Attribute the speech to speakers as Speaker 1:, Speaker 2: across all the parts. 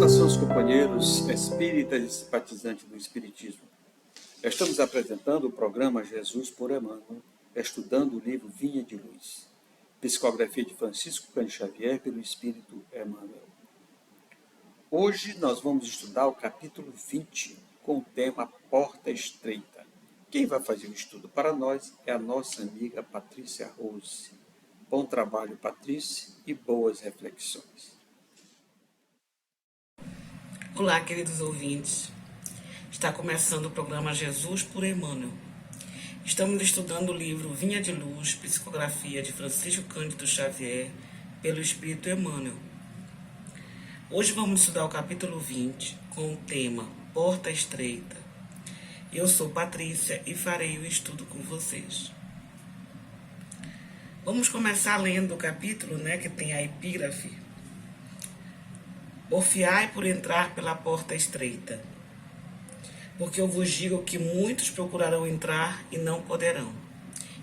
Speaker 1: Saudações, companheiros espíritas e simpatizantes do Espiritismo. Estamos apresentando o programa Jesus por Emmanuel, estudando o livro Vinha de Luz, psicografia de Francisco Cândido Xavier pelo Espírito Emmanuel. Hoje nós vamos estudar o capítulo 20, com o tema Porta Estreita. Quem vai fazer o estudo para nós é a nossa amiga Patrícia Rose. Bom trabalho, Patrícia, e boas reflexões.
Speaker 2: Olá, queridos ouvintes. Está começando o programa Jesus por Emmanuel. Estamos estudando o livro Vinha de Luz, psicografia de Francisco Cândido Xavier, pelo Espírito Emmanuel. Hoje vamos estudar o capítulo 20, com o tema Porta Estreita. Eu sou Patrícia e farei o estudo com vocês. Vamos começar lendo o capítulo, que tem a epígrafe. Porfiai por entrar pela porta estreita, porque eu vos digo que muitos procurarão entrar e não poderão.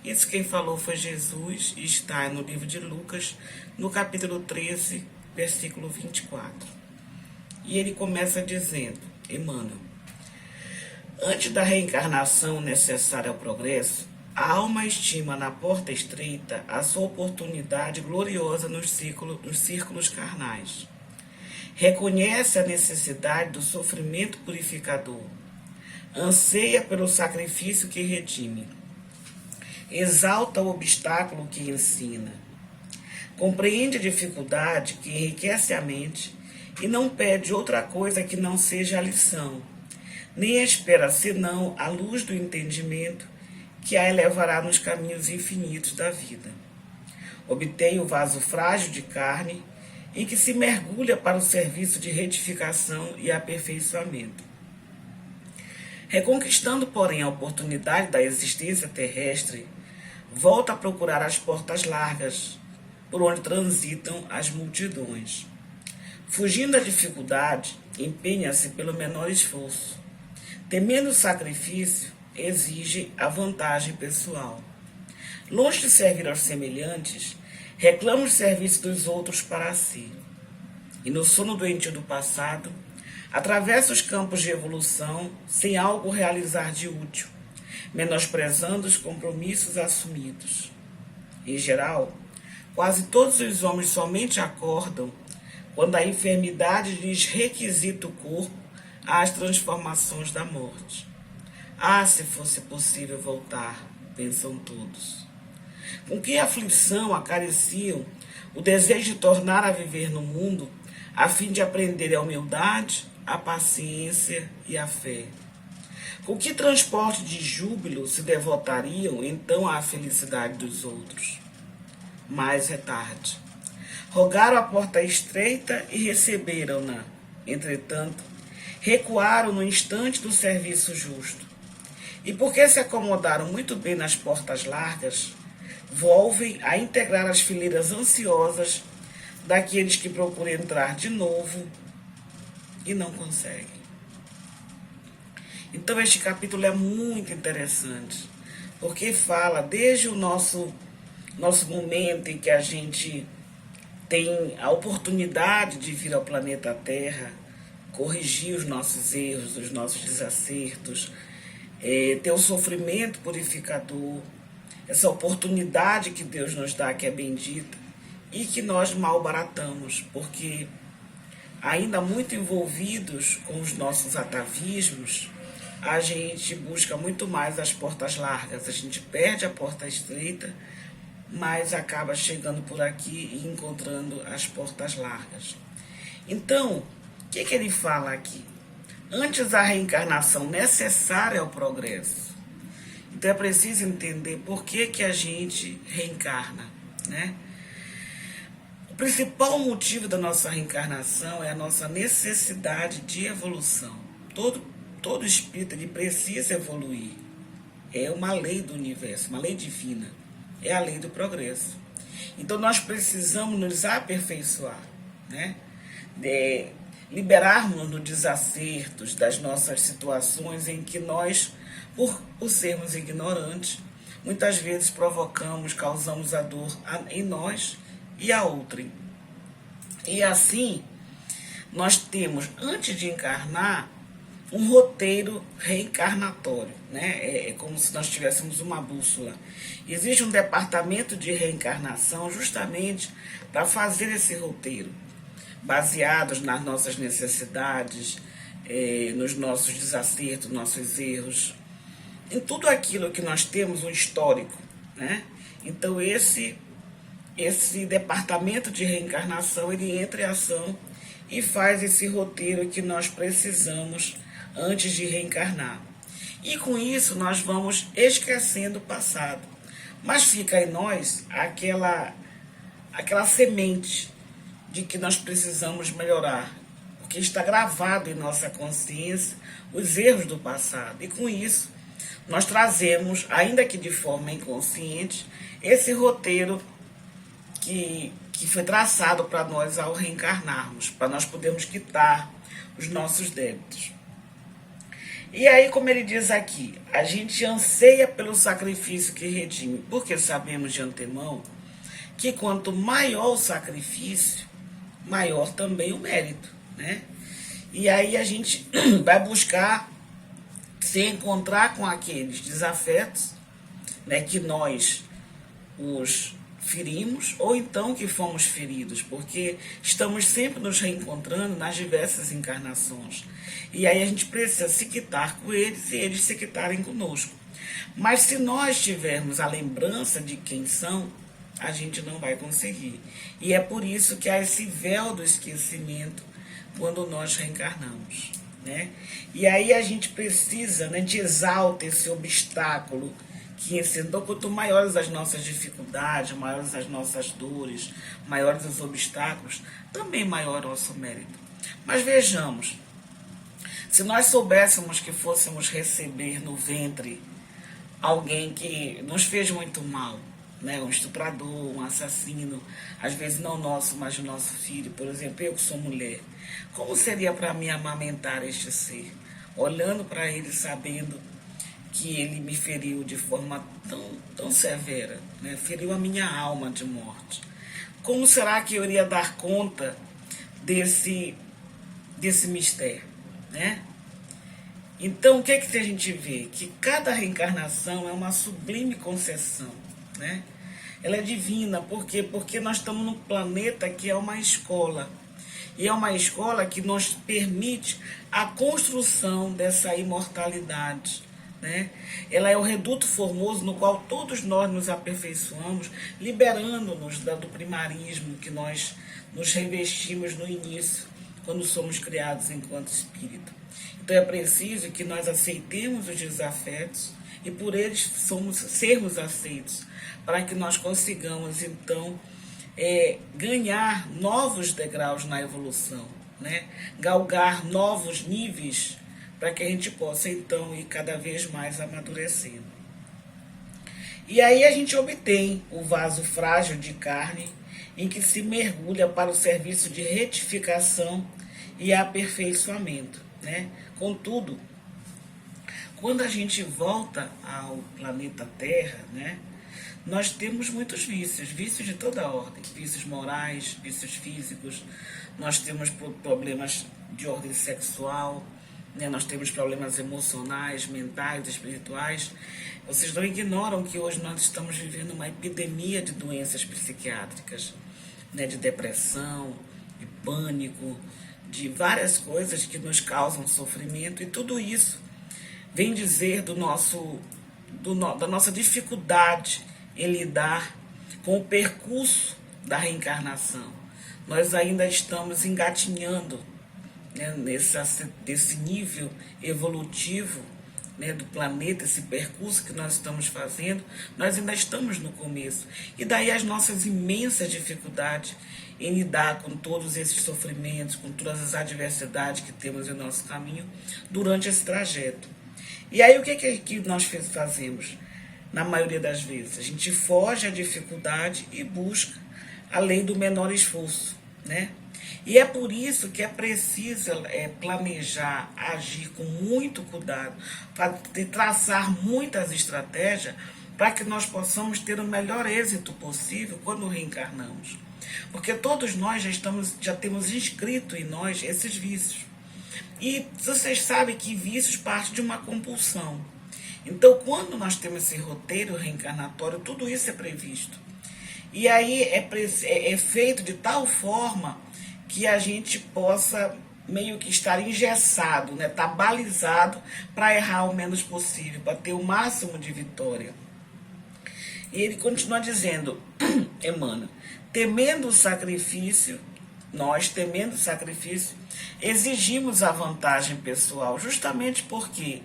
Speaker 2: Isso quem falou foi Jesus e está no livro de Lucas, no capítulo 13, versículo 24. E ele começa dizendo, Emmanuel, antes da reencarnação necessária ao progresso, a alma estima na porta estreita a sua oportunidade gloriosa nos círculos carnais. Reconhece a necessidade do sofrimento purificador, anseia pelo sacrifício que redime, exalta o obstáculo que ensina, compreende a dificuldade que enriquece a mente e não pede outra coisa que não seja a lição, nem espera senão a luz do entendimento que a elevará nos caminhos infinitos da vida. Obtém o vaso frágil de carne em que se mergulha para o serviço de retificação e aperfeiçoamento. Reconquistando, porém, a oportunidade da existência terrestre, volta a procurar as portas largas, por onde transitam as multidões. Fugindo da dificuldade, empenha-se pelo menor esforço. Temendo o sacrifício, exige a vantagem pessoal. Longe de servir aos semelhantes, reclama os serviços dos outros para si. E no sono doentio do passado, atravessa os campos de evolução sem algo realizar de útil, menosprezando os compromissos assumidos. Em geral, quase todos os homens somente acordam quando a enfermidade lhes requisita o corpo às transformações da morte. Ah, se fosse possível voltar, pensam todos. Com que aflição acariciam o desejo de tornar a viver no mundo, a fim de aprender a humildade, a paciência e a fé. Com que transporte de júbilo se devotariam então à felicidade dos outros? Mais é tarde. Rogaram a porta estreita e receberam-na. Entretanto, recuaram no instante do serviço justo. E porque se acomodaram muito bem nas portas largas, volvem a integrar as fileiras ansiosas daqueles que procuram entrar de novo e não conseguem. Então este capítulo é muito interessante, porque fala desde o nosso momento em que a gente tem a oportunidade de vir ao planeta Terra, corrigir os nossos erros, os nossos desacertos, ter o sofrimento purificador, essa oportunidade que Deus nos dá, que é bendita, e que nós malbaratamos, porque ainda muito envolvidos com os nossos atavismos, a gente busca muito mais as portas largas, a gente perde a porta estreita, mas acaba chegando por aqui e encontrando as portas largas. Então, o que ele fala aqui? Antes da reencarnação necessária ao progresso. Então é preciso entender por que a gente reencarna, O principal motivo da nossa reencarnação é a nossa necessidade de evolução. Todo espírito ele precisa evoluir. É uma lei do universo, uma lei divina. É a lei do progresso. Então nós precisamos nos aperfeiçoar, liberarmos dos desacertos, das nossas situações em que nós, por sermos ignorantes, muitas vezes causamos a dor em nós e a outrem. E assim, nós temos, antes de encarnar, um roteiro reencarnatório, né? É como se nós tivéssemos uma bússola. Existe um departamento de reencarnação justamente para fazer esse roteiro, baseados nas nossas necessidades, nos nossos desacertos, nossos erros, em tudo aquilo que nós temos um histórico, né? Então esse departamento de reencarnação, ele entra em ação e faz esse roteiro que nós precisamos antes de reencarnar. E com isso nós vamos esquecendo o passado. Mas fica em nós aquela semente de que nós precisamos melhorar, porque está gravado em nossa consciência os erros do passado. E com isso nós trazemos, ainda que de forma inconsciente, esse roteiro que foi traçado para nós ao reencarnarmos, para nós podermos quitar os nossos débitos. E aí, como ele diz aqui, a gente anseia pelo sacrifício que redime, porque sabemos de antemão que quanto maior o sacrifício, maior também o mérito, né? E aí a gente vai buscar se encontrar com aqueles desafetos, né, que nós os ferimos, ou então que fomos feridos, porque estamos sempre nos reencontrando nas diversas encarnações. E aí a gente precisa se quitar com eles e eles se quitarem conosco. Mas se nós tivermos a lembrança de quem são, a gente não vai conseguir. E é por isso que há esse véu do esquecimento quando nós reencarnamos, né? E aí a gente precisa, né, de exaltar esse obstáculo que então, quanto maiores as nossas dificuldades, maiores as nossas dores, maiores os obstáculos, também maior o nosso mérito. Mas vejamos, se nós soubéssemos que fôssemos receber no ventre alguém que nos fez muito mal, né, um estuprador, um assassino, às vezes não nosso, mas do nosso filho, por exemplo, eu que sou mulher, como seria para mim amamentar este ser? Olhando para ele, sabendo que ele me feriu de forma tão severa, né? Feriu a minha alma de morte. Como será que eu iria dar conta desse mistério, né? Então, o que é que a gente vê? Que cada reencarnação é uma sublime concessão, né? Ela é divina, por quê? Porque nós estamos num planeta que é uma escola. E é uma escola que nos permite a construção dessa imortalidade, né? Ela é o reduto formoso no qual todos nós nos aperfeiçoamos, liberando-nos do primarismo que nós nos revestimos no início, quando somos criados enquanto espírito. Então é preciso que nós aceitemos os desafetos e por eles sermos aceitos, para que nós consigamos então ganhar novos degraus na evolução, né? Galgar novos níveis para que a gente possa então ir cada vez mais amadurecendo. E aí a gente obtém o vaso frágil de carne em que se mergulha para o serviço de retificação e aperfeiçoamento, né? Contudo, quando a gente volta ao planeta Terra, né, nós temos muitos vícios de toda ordem, vícios morais, vícios físicos, nós temos problemas de ordem sexual, né, nós temos problemas emocionais, mentais, espirituais. Vocês não ignoram que hoje nós estamos vivendo uma epidemia de doenças psiquiátricas, né, de depressão, de pânico, de várias coisas que nos causam sofrimento, e tudo isso vem dizer da nossa dificuldade em lidar com o percurso da reencarnação. Nós ainda estamos engatinhando, né, desse nível evolutivo, né, do planeta, esse percurso que nós estamos fazendo, nós ainda estamos no começo. E daí as nossas imensas dificuldades em lidar com todos esses sofrimentos, com todas as adversidades que temos em nosso caminho durante esse trajeto. E aí o que nós fazemos? Na maioria das vezes, a gente foge à dificuldade e busca a lei do menor esforço, né? E é por isso que é preciso planejar, agir com muito cuidado, para traçar muitas estratégias para que nós possamos ter o melhor êxito possível quando reencarnamos. Porque todos nós já temos inscrito em nós esses vícios. E vocês sabem que vícios partem de uma compulsão. Então, quando nós temos esse roteiro reencarnatório, tudo isso é previsto. E aí é feito de tal forma que a gente possa meio que estar engessado, né? Tá balizado para errar o menos possível, para ter o máximo de vitória. E ele continua dizendo, Emmanuel, temendo o sacrifício, nós temendo o sacrifício, exigimos a vantagem pessoal, justamente porque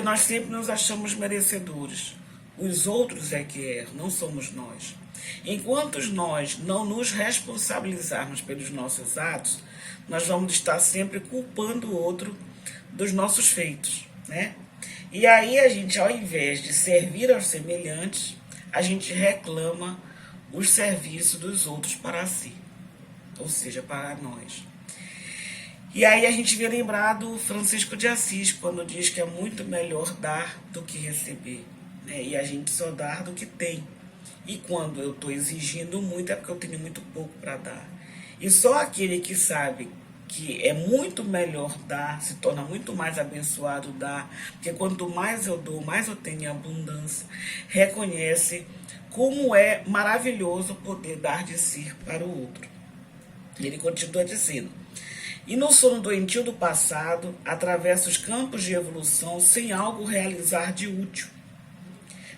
Speaker 2: nós sempre nos achamos merecedores. Os outros é que erram, não somos nós. Enquanto nós não nos responsabilizarmos pelos nossos atos, nós vamos estar sempre culpando o outro dos nossos feitos, né? E aí a gente, ao invés de servir aos semelhantes, a gente reclama os serviços dos outros para si, ou seja, para nós. E aí a gente vê lembrar do Francisco de Assis, quando diz que é muito melhor dar do que receber, né? E a gente só dá do que tem. E quando eu estou exigindo muito, é porque eu tenho muito pouco para dar. E só aquele que sabe que é muito melhor dar, se torna muito mais abençoado dar, porque quanto mais eu dou, mais eu tenho em abundância, reconhece como é maravilhoso poder dar de si para o outro. E ele continua dizendo, e no sono doentio do passado, atravessa os campos de evolução sem algo realizar de útil,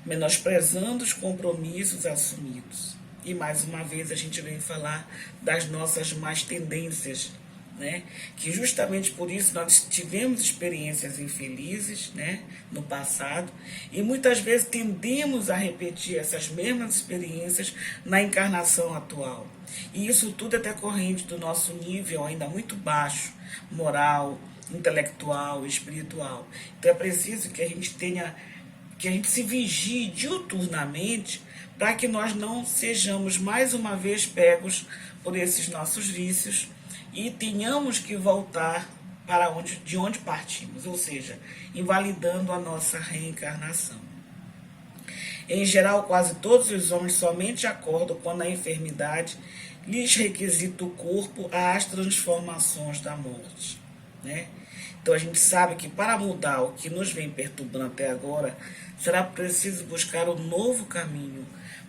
Speaker 2: menosprezando os compromissos assumidos. E mais uma vez a gente vem falar das nossas más tendências, né? Que justamente por isso nós tivemos experiências infelizes, né, no passado, e muitas vezes tendemos a repetir essas mesmas experiências na encarnação atual. E isso tudo é decorrente do nosso nível ainda muito baixo, moral, intelectual, espiritual. Então é preciso que a gente se vigie diuturnamente para que nós não sejamos mais uma vez pegos por esses nossos vícios e tenhamos que voltar de onde partimos, ou seja, invalidando a nossa reencarnação. Em geral, quase todos os homens somente acordam quando a enfermidade lhes requisita o corpo às transformações da morte, né? Então a gente sabe que para mudar o que nos vem perturbando até agora, será preciso buscar um novo caminho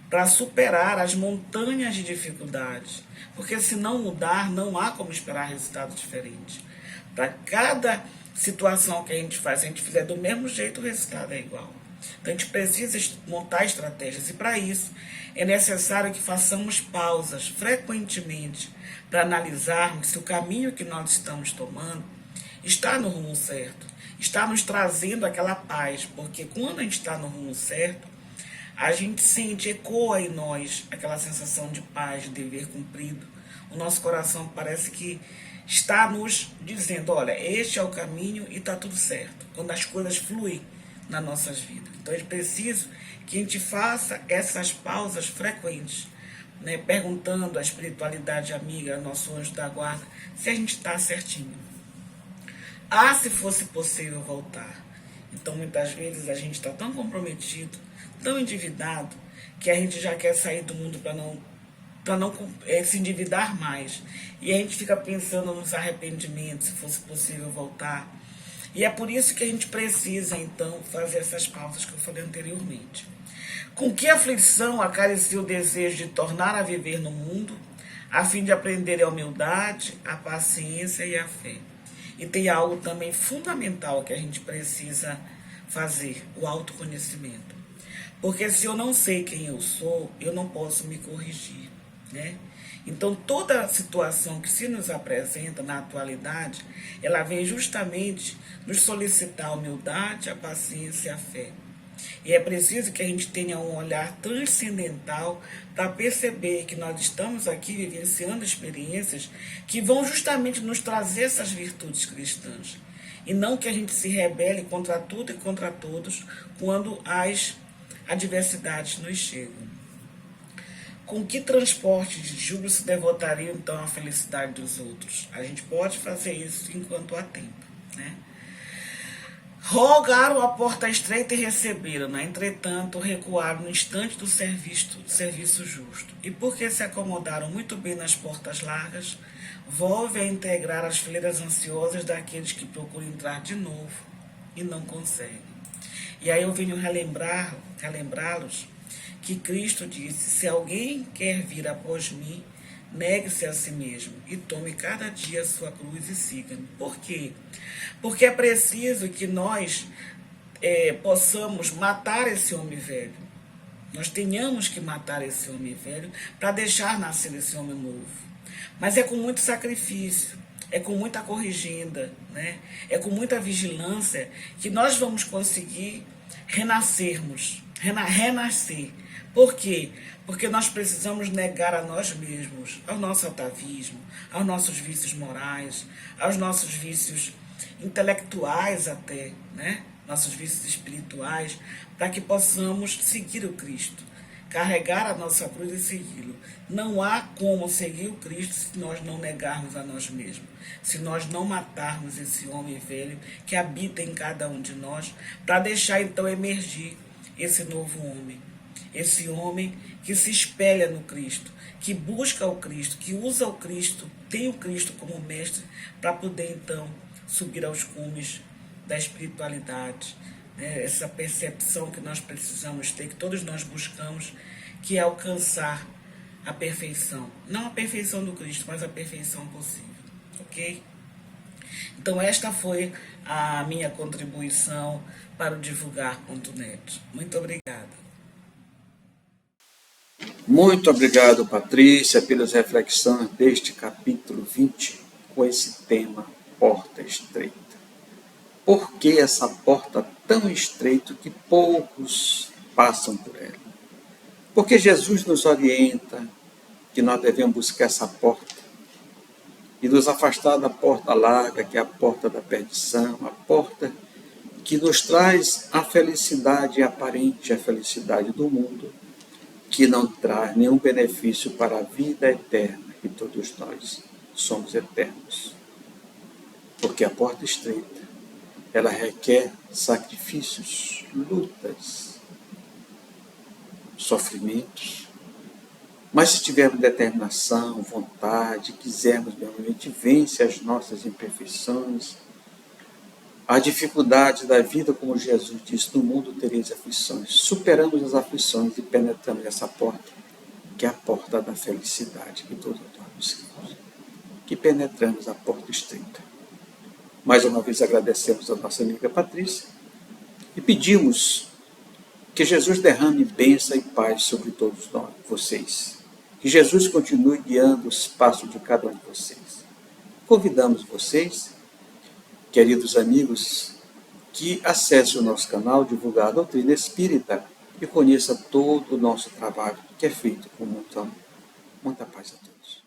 Speaker 2: para superar as montanhas de dificuldades, porque se não mudar, não há como esperar resultado diferente. Para cada situação que a gente faz, se a gente fizer do mesmo jeito, o resultado é igual. Então a gente precisa montar estratégias e para isso é necessário que façamos pausas frequentemente para analisarmos se o caminho que nós estamos tomando está no rumo certo, está nos trazendo aquela paz, porque quando a gente está no rumo certo, a gente sente, ecoa em nós aquela sensação de paz, de dever cumprido. O nosso coração parece que está nos dizendo, olha, este é o caminho e está tudo certo, quando as coisas fluem nas nossas vidas. Então é preciso que a gente faça essas pausas frequentes, né, perguntando à espiritualidade amiga, ao nosso anjo da guarda, se a gente está certinho. Ah, se fosse possível voltar. Então muitas vezes a gente está tão comprometido, tão endividado, que a gente já quer sair do mundo para não se endividar mais. E a gente fica pensando nos arrependimentos, se fosse possível voltar. E é por isso que a gente precisa, então, fazer essas pausas que eu falei anteriormente. Com que aflição acaricia o desejo de tornar a viver no mundo, a fim de aprender a humildade, a paciência e a fé. E tem algo também fundamental que a gente precisa fazer, o autoconhecimento. Porque se eu não sei quem eu sou, eu não posso me corrigir, né? Então, toda situação que se nos apresenta na atualidade, ela vem justamente nos solicitar a humildade, a paciência e a fé. E é preciso que a gente tenha um olhar transcendental para perceber que nós estamos aqui vivenciando experiências que vão justamente nos trazer essas virtudes cristãs. E não que a gente se rebele contra tudo e contra todos quando as adversidades nos chegam. Com que transporte de júbilo se devotaria então à felicidade dos outros? A gente pode fazer isso enquanto há tempo, né? Rogaram a porta estreita e receberam-na, entretanto recuaram no instante do serviço justo. E porque se acomodaram muito bem nas portas largas, volve a integrar as fileiras ansiosas daqueles que procuram entrar de novo e não conseguem. E aí eu venho relembrá-los que Cristo disse: se alguém quer vir após mim, negue-se a si mesmo e tome cada dia a sua cruz e siga-me. Por quê? Porque é preciso que nós possamos matar esse homem velho. Nós tenhamos que matar esse homem velho para deixar nascer esse homem novo. Mas é com muito sacrifício, é com muita corrigenda, né? É com muita vigilância que nós vamos conseguir renascer. Por quê? Porque nós precisamos negar a nós mesmos, ao nosso atavismo, aos nossos vícios morais, aos nossos vícios intelectuais até, né? Nossos vícios espirituais, para que possamos seguir o Cristo, carregar a nossa cruz e segui-lo. Não há como seguir o Cristo se nós não negarmos a nós mesmos, se nós não matarmos esse homem velho que habita em cada um de nós, para deixar então emergir esse novo homem. Esse homem que se espelha no Cristo, que busca o Cristo, que usa o Cristo, tem o Cristo como mestre, para poder então subir aos cumes da espiritualidade, né? Essa percepção que nós precisamos ter, que todos nós buscamos, que é alcançar a perfeição. Não a perfeição do Cristo, mas a perfeição possível. Ok? Então esta foi a minha contribuição para o divulgar.net. Muito obrigada.
Speaker 1: Muito obrigado, Patrícia, pelas reflexões deste capítulo 20, com esse tema, porta estreita. Por que essa porta tão estreita que poucos passam por ela? Porque Jesus nos orienta que nós devemos buscar essa porta e nos afastar da porta larga, que é a porta da perdição, a porta que nos traz a felicidade aparente, a felicidade do mundo, que não traz nenhum benefício para a vida eterna, que todos nós somos eternos. Porque a porta estreita, ela requer sacrifícios, lutas, sofrimentos. Mas se tivermos determinação, vontade, quisermos realmente vencer as nossas imperfeições, a dificuldade da vida, como Jesus disse, no mundo tereis aflições. Superamos as aflições e penetramos essa porta, que é a porta da felicidade, que todos nós buscamos. Que penetramos a porta estreita. Mais uma vez agradecemos a nossa amiga Patrícia e pedimos que Jesus derrame bênção e paz sobre todos nós, vocês. Que Jesus continue guiando os passos de cada um de vocês. Convidamos vocês, queridos amigos, que acesse o nosso canal Divulgar a Doutrina Espírita e conheça todo o nosso trabalho que é feito com muita paz a todos.